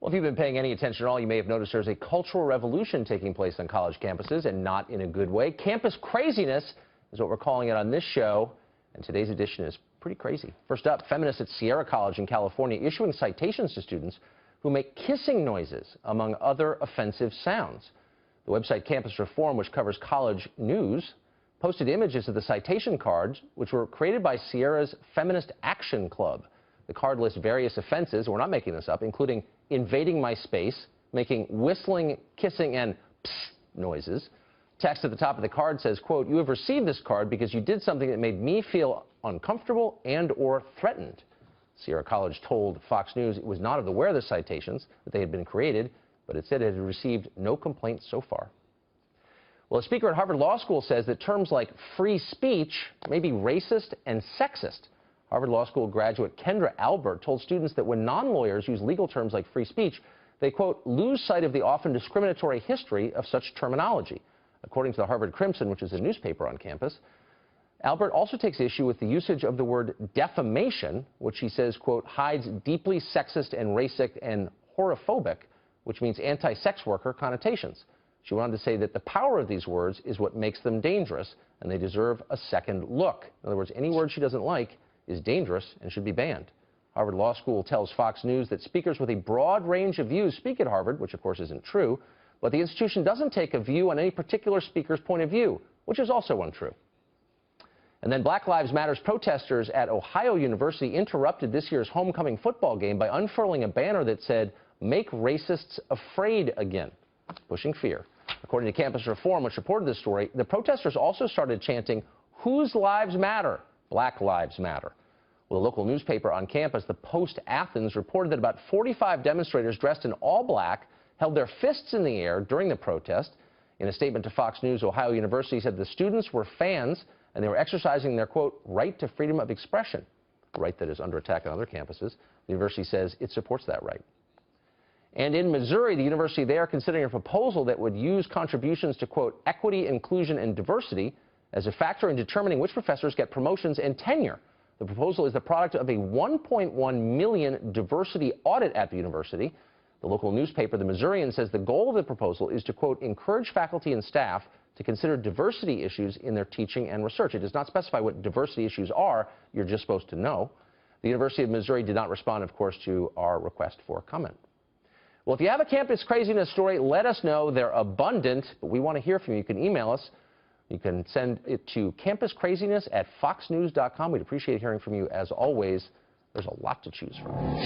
Well, if you've been paying any attention at all, you may have noticed there's a cultural revolution taking place on college campuses, and not in a good way. Campus craziness is what we're calling it on this show, and today's edition is pretty crazy. First up, feminists at Sierra College in California issuing citations to students who make kissing noises, among other offensive sounds. The website Campus Reform, which covers college news, posted images of the citation cards, which were created by Sierra's Feminist Action Club. The card lists various offenses, we're not making this up, including invading my space, making whistling, kissing, and psst noises. Text at the top of the card says, quote, "You have received this card because you did something that made me feel uncomfortable and or threatened." Sierra College told Fox News it was not aware of the citations, that they had been created, but it said it had received no complaints so far. Well, a speaker at Harvard Law School says that terms like free speech may be racist and sexist. Harvard Law School graduate Kendra Albert told students that when non-lawyers use legal terms like free speech, they, quote, lose sight of the often discriminatory history of such terminology. According to the Harvard Crimson, which is a newspaper on campus, Albert also takes issue with the usage of the word defamation, which he says, quote, hides deeply sexist and racist and horophobic, which means anti-sex worker connotations. She went on to say that the power of these words is what makes them dangerous, and they deserve a second look. In other words, any word she doesn't like is dangerous and should be banned. Harvard Law School tells Fox News that speakers with a broad range of views speak at Harvard, which of course isn't true, but the institution doesn't take a view on any particular speaker's point of view, which is also untrue. And then Black Lives Matter's protesters at Ohio University interrupted this year's homecoming football game by unfurling a banner that said, "Make racists afraid again," pushing fear. According to Campus Reform, which reported this story, the protesters also started chanting, "Whose lives matter? Black Lives Matter." Well, a local newspaper on campus, the Post-Athens, reported that about 45 demonstrators dressed in all black held their fists in the air during the protest. In a statement to Fox News, Ohio University said the students were fans and they were exercising their, quote, right to freedom of expression, a right that is under attack on other campuses. The university says it supports that right. And in Missouri, the university there considering a proposal that would use contributions to, quote, equity, inclusion, and diversity as a factor in determining which professors get promotions and tenure. The proposal is the product of a $1.1 million diversity audit at the university. The local newspaper, The Missourian, says the goal of the proposal is to, quote, encourage faculty and staff to consider diversity issues in their teaching and research. It does not specify what diversity issues are. You're just supposed to know. The University of Missouri did not respond, of course, to our request for comment. Well, if you have a campus craziness story, let us know. They're abundant, but we want to hear from you. You can email us. You can send it to campuscraziness@foxnews.com. We'd appreciate hearing from you as always. There's a lot to choose from.